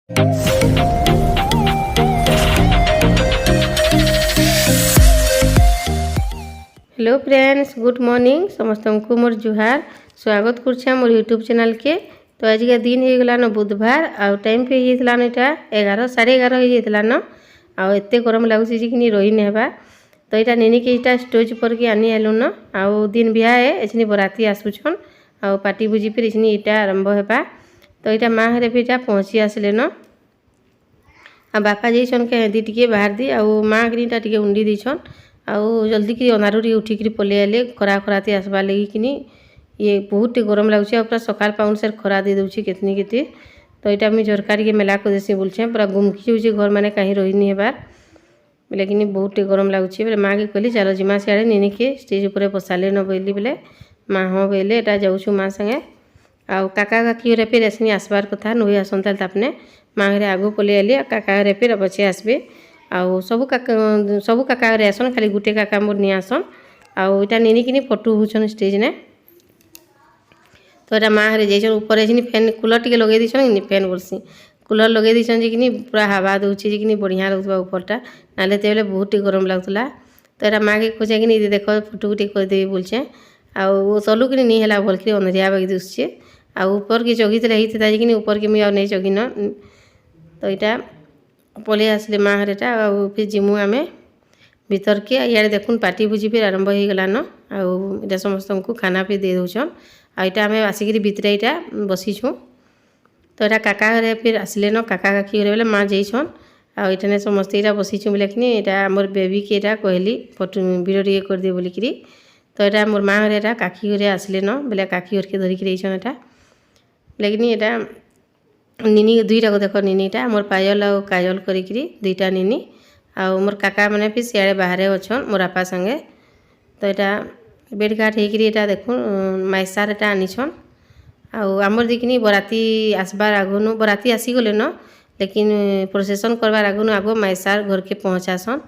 Hello friends, good morning. समस्त को मोर जुहार। स्वागत कर मोर यूट्यूब चैनल के। तो आज का दिन हो गला न बुधवार आ टाइम पे होता न यहाँ 11 साढ़े 11 हो जाता न आत गरम लगुच कि रही नहीं हेबा। तो यहाँ नेनी के यहाँ स्टेज पर के आनी आलु न आउ दिन बिहा है एछनी बराती आसुछन आ पार्टी भोजी फिर एछनी यहाँ आरंभ हेबा। तो यहाँ माँ हरे भी यहाँ पहुँची आसले न आ बापा जाइछन के हेदी टिके बाहर दी आ माँ टा टिके उंडी दीछन आउ जल्दी कि अनारू उठिक पलि आले खरा खराती आसबार लगी कि ये बहुत गरम लगुच पूरा सकाल पाउन से खरा दे दूसरी केतनी केते। तो यहाँ मुझे झरका टे मेला कर देसी बोलछे पूरा गुमकी हो घर मैंने कहीं रही नहीं हेबार बोले कि बहुत गरम लगुच। बोले माँ के कहली चलो जिमा सियाड़े नेनी के स्टेज उपर बसाले न बोली बोले माँ हाँ बोले यहाँ जाऊँ माँ संगे आउ काका काकी रे फिर एसनी आसबार कथा नुई आसंता तापने माँ घरे आगू पलि आली काका घरे फिर बचे आसबे आउ सब काका घरे आसन खाली गुटे काका मोर नहीं आसन आउ इटा नेनी कि फटो होचन स्टेज ने। तो यहाँ माँ हरे जाइछन ऊपर फैन कूलर टिके लगे दीछन फैन बोलसी कूलर लगे दीछन जे कि पूरा हवा दूचे जे कि बढ़िया लगुवा ऊपरटा ना तेरे बहुत गरम लगुला। तो यहाँ माँ के खोजे कि देख फटो गुटे करदेवी बोलचे आउ सलू कि नहीं है भलक अंधरिया बागी दुसचे आ ऊपर के जगी होता कि ऊपर के मुझे नहीं जगिन। तो यहाँ पलि आसले माँ हरेटा आ फिर जिमु आम भीतर के इे देखुन पार्टी भोजी फिर आरंभ हो गलान आउ समस्त को खाना फिर दे दौन आईटा आम आसिक भितर यहाँ बसीछुँ। तो यहाँ काका घरे फिर आसले न काका काकी घरे बोले माँ जाइछन आने समस्त यहाँ बसीछुँ बोले कि यहाँ मोर बेबी के यहाँ कहली फोटो वीडियो टे कर दे बोलिक। तो यहाँ मोर माँ घरे यहाँ काकी घरे आसले न बोले काकी घर के धरिक रहीछन यहाँ बोले कि यहाँ निनी दुईटा को देख निनीटा मोर पायल और काजल करी दुईटा निनी आउ मोर काका मैंने फिर सियाड़े बाहर अच्छन मोर आपा संगे। तो यहाँ बेडघाट होकर देखु माइसार यहाँ आनीछन आउ आमर देखनी बराती आसबार आगनु बराती आसीगले न लेकिन प्रोसेसन करवार आगनु आगो माइसार घर के पहुँचासन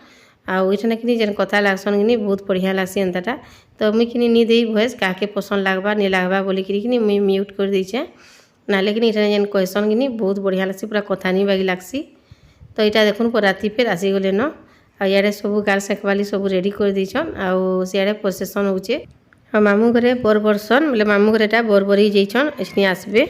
आउ इठाने कि जेन कथा लागसन कि बहुत बढ़िया लागसी एंताटा। तो मुई कि नहीं दे भॉइस क्या पसंद लागबा नहीं लागबा बोलिक कि मुई म्यूट कर दीचे ना लेकिन इठाने जेन कहसन कि बहुत बढ़िया लागसी पूरा कथा नहीं बागी लागसी। तो यहाँ देखुन राति फिर आसीगले न आड़े सब गाल सेकवाली सब रेडी कर दीछन आउ सियाड़े प्रोसेसन होचे आ मामू घरे बर बरसन बोले मामू घरे टा बर बरी जाइछन एसनी आसबे।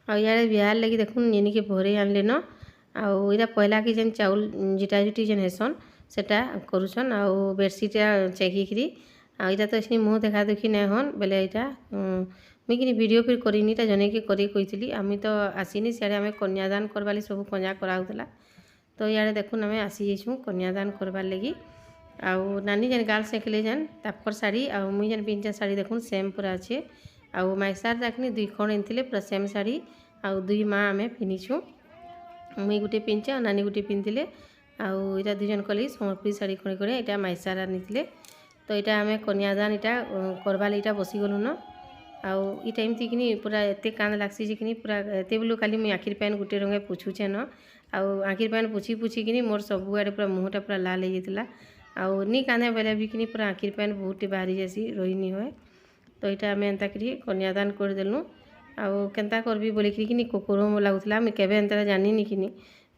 ଆଉ ଇଆଡ଼େ ବିହାର ଲାଗି ଦେଖୁନ୍ ଯେନିକେ ଭରେଇ ଆଣିଲେ ନ ଆଉ ଇଟା ପହିଲା କି ଯେନ୍ ଚାଉଲ୍ ଜିଟା ଜୁଟି ଯେନ୍ ହେସନ୍ ସେଟା କରୁଛନ୍ ଆଉ ବେଡ଼ସିଟ୍ଟା ଚେକିକିରି ଆଉ ଇଟା ତ ଏଛିନି ମୁହଁ ଦେଖା ଦେଖି ନାଇଁ ହନ୍ ବେଲେ ଇଟା ମୁଇଁ କିନି ଭିଡ଼ିଓ ଫିର୍ କରିନି ଇଟା ଜନେକେ କରି କହିଥିଲି ଆମେ ତ ଆସିନି ସିଆଡ଼େ ଆମେ କନ୍ୟାଦାନ କରବାର୍ ଲାଗି ସବୁ କନ୍ୟା କରାହଉଥିଲା ତ ଇଆଡ଼େ ଦେଖୁନ୍ ଆମେ ଆସିଯାଇଛୁଁ କନ୍ୟାଦାନ କରବାର୍ ଲାଗି ଆଉ ନାନୀ ଯେନ୍ ଗାର୍ଲ ସେଖଲେ ଯେନ୍ ତାକର୍ ଶାଢ଼ୀ ଆଉ ମୁଇଁ ଯେନ୍ ପିନ୍ଧିଛେ ଶାଢ଼ୀ ଦେଖୁନ୍ ସେମ୍ ପୁରା ଅଛେ ଆଉ ମାଇସାର ଯାକିନି 2 ଖଣ୍ଡ ଆଣିଥିଲେ ପୁରା ସେମ୍ ଶାଢ଼ୀ ଆଉ 2 ମା ଆମେ ପିନ୍ଧିଛୁଁ ମୁଇଁ ଗୁଟେ ପିନ୍ଧିଛେ ଆଉ ନାନୀ ଗୁଟେ ପିନ୍ଧିଥିଲେ ଆଉ ଇଟା 2 ଜଣ କଲି ସମ୍ବଲପୁରୀ ଶାଢ଼ୀ ଖଣ୍ଡେ ଖଣ୍ଡେ ଇଟା ମାଇସାର ଆନିଥିଲେ ତ ଇଟା ଆମେ କନ୍ୟାଦାନ ଇଟା କରବାର୍ ଲାଗି ଇଟା ବସିଗଲୁନ ଆଉ ଇଟା ଏମିତି କିନି ପୁରା ଏତେ କାନ୍sh ଲାଗ୍ସି ଯେ କିନି ପୁରା ଏତେ ବେଲୁ ଖାଲି ମୁଇଁ ଆଖିର୍ ପାନ୍ ଗୁଟେ ରଙ୍ଗେ ପୁଛୁଛେ ନ ଆଉ ଆଖିର୍ ପାନ୍ ପୁଛି ପୁଛି କିନି ମୋର୍ ସବୁଆଡ଼େ ପୁରା ମୁହଁଟା ପୁରା ଲାଲ୍ ହେଇଯାଇଥିଲା ଆଉ ନି କାନ୍ଦେ ବେଲେ ବି କିନି ପୁରା ଆଖିର୍ ପାନ୍ ବହୁତଟେ ବାହାରି ଯାଏସି ରହି ନି ହୁଏ ତ ଇଟା ଆମେ ଏନ୍ତା କରି କନ୍ୟାଦାନ କରିଦେଲୁ ଆଉ କେନ୍ତା କରବି ବୋଲିକିରି କିନି କୋକରମ ଲାଗୁଥିଲା ମୁଇଁ କେବେ ଏନ୍ତା ଜାନିନି କିନି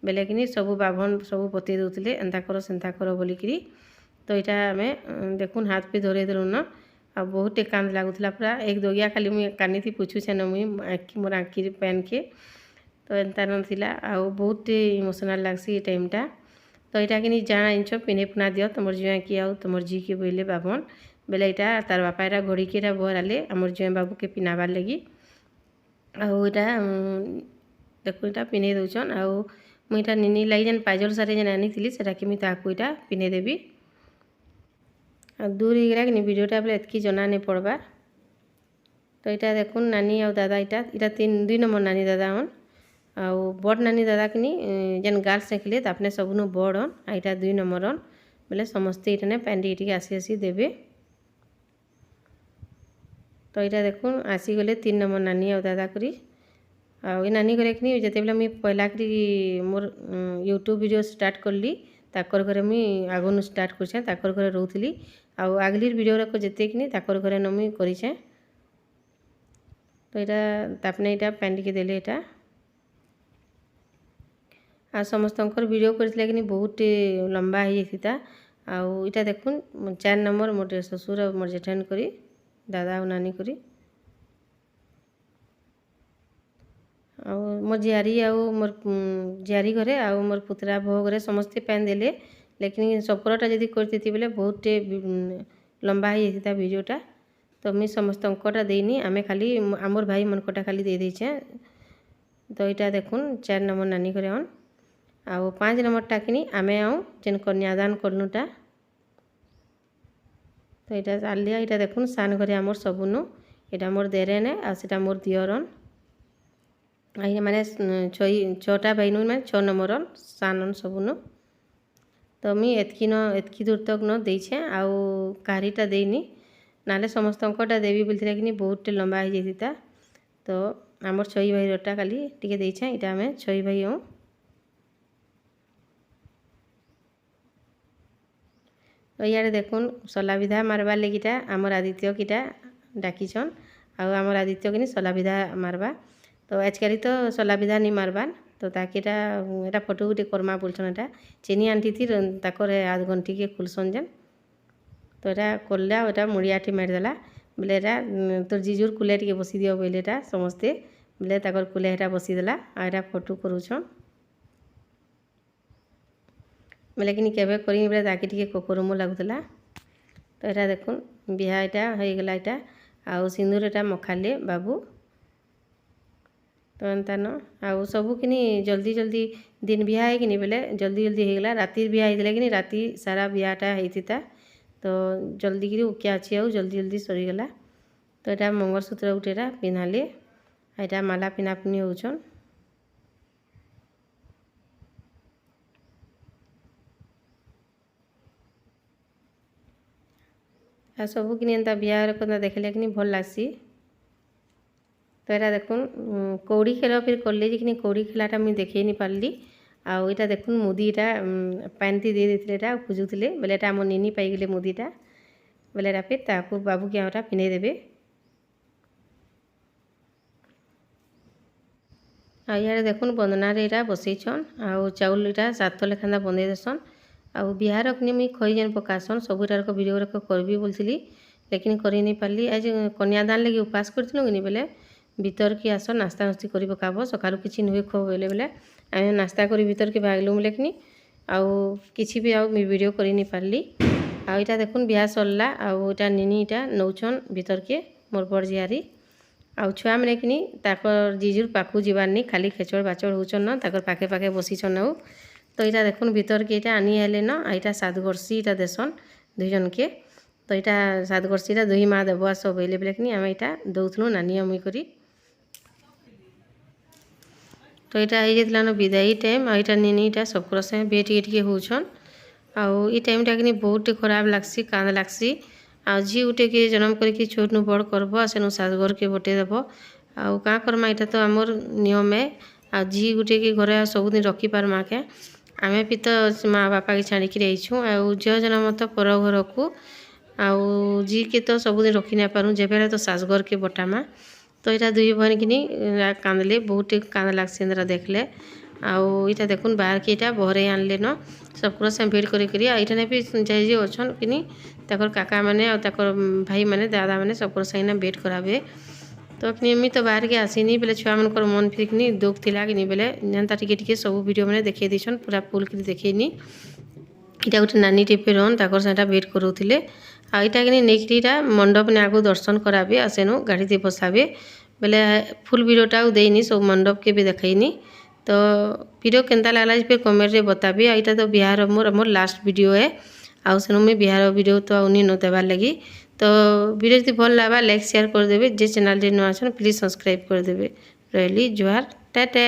ବେଲେ କିନି ସବୁ ବାଭନ୍ ସବୁ ବତେଇ ଦଉଥିଲେ ଏନ୍ତା କର ସେନ୍ତା କର ବୋଲିକିରି ତ ଇଟା ଆମେ ଦେଖୁନ୍ ହାଥ ପେ ଧରେଇ ଦେଲୁ ନ ଆଉ ବହୁତଟେ କାନ୍ଦ ଲାଗୁଥିଲା ପୁରା ଏକ ଦଗିଆ ଖାଲି ମୁଇଁ କାନିଥି ପୁଛୁଛେ ନ ମୁଇଁ ମୋର୍ ଆଖିର୍ ପାନ୍କେ ତ ଏନ୍ତା ନଥିଲା ଆଉ ବହୁତଟେ ଇମୋସନାଲ୍ ଲାଗ୍ସି ଏ ଟାଇମ୍ଟା ତ ଇଟା କିନି ଜାଣା ଆନିଛ ପିନ୍ଧେଇ ପୁନା ଦିଅ ତମର୍ ଜ୍ୱାଇଁକେ ଆଉ ତମର୍ ଝିକେ ବୋଇଲେ ବାଭନ୍ ବେଲେ ଇଟା ତାର୍ ବାପା ଏଟା ଘଡ଼ିକି ଏଟା ବରାଲେ ଆମର୍ ଜ୍ୱାଇଁ ବାବୁକେ ପିନ୍ଧାବାର୍ ଲାଗି ଆଉ ଇଟା ଦେଖୁ ଇଟା ପିନ୍ଧେଇ ଦଉଛନ୍ ଆଉ ମୁଇଁ ଇଟା ନିନି ଲାଗି ଯେନ୍ ପାଜଲ୍ ଶାଢ଼ୀ ଯେନ୍ ଆନିଥିଲି ସେଟାକେ ମୁଇଁ ତାହାକୁ ଇଟା ପିନ୍ଧେଇ ଦେବି ଆଉ ଦୂର ହେଇଗଲା କିନି ଭିଡ଼ିଓଟା ବେଲେ ଏତ୍କି ଜନା ନାଇଁ ପଡ଼ବା ତ ଇଟା ଦେଖୁନ୍ ନାନୀ ଆଉ ଦାଦା ଇଟା 2 ନମ୍ବର ନାନୀ ଦାଦା ହନ୍ ଆଉ ବଡ଼ ନାନୀ ଦାଦା କିନି ଯେନ୍ ଗାର୍ଲ ସେଖଲେ ତାପନେ ସବୁନୁ ବଡ଼ ହନ୍ ଆଉ ଇଟା 2 ନମ୍ବର ହନ୍ ବେଲେ ସମସ୍ତେ ଇଠାନେ ପାନ୍ ଟିକେ ଆସି ଆସି ଦେବେ ତ ଇଟା ଦେଖୁନ୍ ଆସିଗଲେ 3 ନମ୍ବର ନାନୀ ଆଉ ଦାଦା କରି ଆଉ ଏ ନାନୀ ଘରେ କିନି ଯେତେବେଲେ ମୁଇଁ ପହିଲା କରି ମୋର୍ ୟୁଟ୍ୟୁବ୍ ଭିଡ଼ିଓ ଷ୍ଟାର୍ଟ କଲି ତାକର୍ ଘରେ ମୁଇଁ ଆଗନୁ ଷ୍ଟାର୍ଟ କରିଛେ ତାକର୍ ଘରେ ରହୁଥିଲି ଆଉ ଆଗଲିର୍ ଭିଡ଼ିଓରାକ ଯେତେ କିନି ତାକର୍ ଘରେ ନ ମୁଇଁ କରିଛେ ତ ଇଟା ତାପନେ ଇଟା ପାନ୍ ଟିକେ ଦେଲେ ଇଟା ଆଉ ସମସ୍ତଙ୍କର ଭିଡ଼ିଓ କରିଥିଲେ କିନି ବହୁତଟେ ଲମ୍ବା ହେଇଯାଇଥିତା ଆଉ ଇଟା ଦେଖୁନ୍ 4 ନମ୍ବର ମୋର୍ ଶ୍ୱଶୁର ଆଉ ମୋର୍ ଜେଠାନ୍ କରି ଦାଦା ଆଉ ନାନୀ କରି ଆଉ ମୋର୍ ଝିଆରୀ ଆଉ ମୋର୍ ଝିଆରୀ ଘରେ ଆଉ ମୋର୍ ପୁତରା ବୋହ ଘରେ ସମସ୍ତେ ପାନ୍ ଦେଲେ ଲେକିନ୍ ସବକରଟା ଯଦି କରିଥିତି ବେଲେ ବହୁତଟେ ଲମ୍ବା ହେଇଯାଇଥିତା ଭିଡ଼ିଓଟା ତ ମୁଇଁ ସମସ୍ତଙ୍କଟା ଦେଇନି ଆମେ ଖାଲି ଆମର୍ ଭାଇ ମାନକଟା ଖାଲି ଦେଇ ଦେଇଛେ ତ ଇଟା ଦେଖୁନ୍ 4 ନମ୍ବର ନାନୀ ଘରେ ହନ୍ ଆଉ 5 ନମ୍ବରଟା କିନି ଆମେ ଆଉ ଯେନ୍ କନ୍ୟାଦାନ କଲୁଟା ତ ଇଟା ଆଲିଆ ଇଟା ଦେଖୁନ୍ ସାନ୍ ଘରେ ଆମର୍ ସବୁନୁ ଇଟା ମୋର୍ ଦେରେନେ ଆଉ ସେଟା ମୋର୍ ଦିଅରନ୍ ଆଉ ମାନେ 6ଟା ଭାଇନୁ ମାନେ 6 ନମ୍ବରନ୍ ସାନନ୍ ସବୁନୁ ତ ମୁଇଁ ଏତ୍କି ଦୂର ତକ୍ ନ ଦେଇଛେ ଆଉ କାହାରିଟା ଦେଇନି ନାଲେ ସମସ୍ତଙ୍କଟା ଦେବି ବୋଲିଥିଲା କିନି ବହୁତଟେ ଲମ୍ବା ହେଇଯାଇଥିତା ତ ଆମର୍ 6 ଭାଇରଟା ଖାଲି ଟିକେ ଦେଇଛେ ଇଟା ଆମେ 6 ଭାଇ ହଉଁ ତ ଇଆଡ଼େ ଦେଖୁନ୍ ସଲା ବିଧା ମାରବାର୍ ଲାଗିଟା ଆମର୍ ଆଦିତ୍ୟ କିଟା ଡାକିଛନ୍ ଆଉ ଆମର୍ ଆଦିତ୍ୟ କିନି ସଲା ବିଧା ମାରବା ତ ଆଜକାଲି ତ ସଲା ବିଧା ନି ମାରବାର୍ ତ ତାକେ ଏଟା ଫଟୋ ଗୁଟେ କର୍ମା ବୋଲଛନ୍ ଏଟା ଚିନି ଆଣ୍ଠିଥିର ତାକର୍ ଆଧ ଘଣ୍ଟିକେ ଖୁଲସନ୍ ଯେନ୍ ତ ଏଟା କଲା ଏଟା ମୁଡ଼ିଆଟେ ମାରିଦେଲା ବେଲେ ଏଟା ତୋର୍ ଜିଜୁର କୁଲେ ଟିକେ ବସି ଦିଅ ବୋଇଲେ ଏଟା ସମସ୍ତେ ବେଲେ ତାକର୍ କୁଲେ ହେଟା ବସିଦେଲା ଆଉ ଏଟା ଫଟୋ କରୁଛନ୍ ବେଲେ କିନି କେବେ କରିନି ବେଲେ ତାକେ ଟିକେ କୋକରମ ଲାଗୁଥିଲା ତ ଏଟା ଦେଖୁନ୍ ବିହା ଏଟା ହେଇଗଲା ଏଟା ଆଉ ସିନ୍ଦୁର ଏଟା ମଖାଲେ ବାବୁ ତ ଏନ୍ତା ନ ଆଉ ସବୁ କିନି ଜଲ୍ଦି ଜଲ୍ଦି ଦିନ୍ ବିହା ହେଇକିନି ବେଲେ ଜଲ୍ଦି ଜଲ୍ଦି ହେଇଗଲା ରାତିର୍ ବିହା ହେଇଥିଲା କିନି ରାତି ସାରା ବିହାଟା ହେଇଥିତା तो जल्दी कि उकिया अच्छी आउ जल्दी जल्दी सरीगला। तो यहाँ मंगलसूत्र गोटेटा पिंधाली यहाँ माला पिनापिनी होचन। आ सबू कि एंता बिहार को देखले कि भल लगसी। तो यहाँ देखुन कौड़ी खेल फिर कले कि कौड़ी खेलाटा मुझे देखे नहीं पार्ली। आउ यहाँ देखुन मुदीटा पानी दे देते खोजुले बेले आम निनी पाईगले मुदीटा बेले फिर ताकू बाबू के आटा पिंधे देवे। आ इे देखुन बंदना यहाँ बसईछन आउ चाउल यहाँ 7 लेखा बंदे देसन। आउ बिहार कि मुई खई जेन पकासन सबुटार वीडियो करबी बोलती लेकिन कर नहीं पार्ली। आज कन्यादान लगे उपास करूँ कि बेले भीतर की आस नास्ता नुस्ती कर पकाब सकालू किसी नुहे खो बोले बेले आम नास्ता कर भीतर के भागलु बोले कि आउ किसी भी आउ वीडियो कर नहीं पार्ली। आ यहाँ देखुन बिहा सरला आउ यहाँ निनी यहाँ नौछन भीतर के मोर बड़ जियारी आउ छुआ मैंने कि जीजुर पाखु जीवार नहीं खाली खेचड़ बाचड़ होचन न ताकर पाखे पाखे बसीछन आउ। तो यहाँ देखुन भीतर के यहाँ आनी हेले न यहाँ 7 गर्सी यहाँ देसन 2 जन के। तो यहाँ 7 गर्सी 2 माँ देव आस बोले बोले कि आम यहाँ दौलु नानी मुई करी। तो यहाँ हो जाता विदाई टाइम आईटा निनी यहाँ सबकर संगे भेट टे होचन। आउ ये टाइमटा कि बहुत खराब लगसी कांद लगसी। आ झी गोटे के जन्म करके छोट नु बड़ करब सेनु सासघर के बटे देव आउ क्या करमा यहाँ तो आमर नियम है। आ झी गोटे के घरे सबुदिन रखी पारमा के आम भी तो माँ बापा के छाड़ी आईछू आउ झील जन्म तो पर घर को आउ झी के तो सबुदिन रखी ना पारूँ जब तो सासघर के बटामा। तो यहाँ 2 बहन कि कांदले बहुत कांद लगसी देखले। आउ यहाँ देखुन बाहर के यहाँ बहरे आनले न सबकर संग भेट करी यहाँ भी जे अच्छन कि काका मैंने भाई मैंने दादा मैंने सबकर संगे भेट कराबे। तो कि मुझे तो बाहर के आसीनी बेले छुआ मन मन फिर कि दुख थिला कि बेले जेनता टिके सब वीडियो मैंने देखे देछन पूरा फुल कर देखेनी। यहाँ गोटे नानी टे रन ताकर से भेट करूले आ यहाँ कि नेक्टा मंडप ने आगो दर्शन कराबे आ सेनु गाड़ी दे बसाबे बेले फुल वीडियोटा देनी सब मंडप के भी देखनी। तो वीडियो केनता लगला फिर कमेंट रे बताबी। यहाँ तो बिहार मोर लास्ट वीडियो है आउ सेनु मुझे बिहार वीडियो तो आउनी न देवार लगी। तो वीडियो यदि भल लगा लाइक शेयर करदेवे जे चैनल जे नुआ प्लीज सब्सक्राइब करदेवे। रही जुहार टाटा।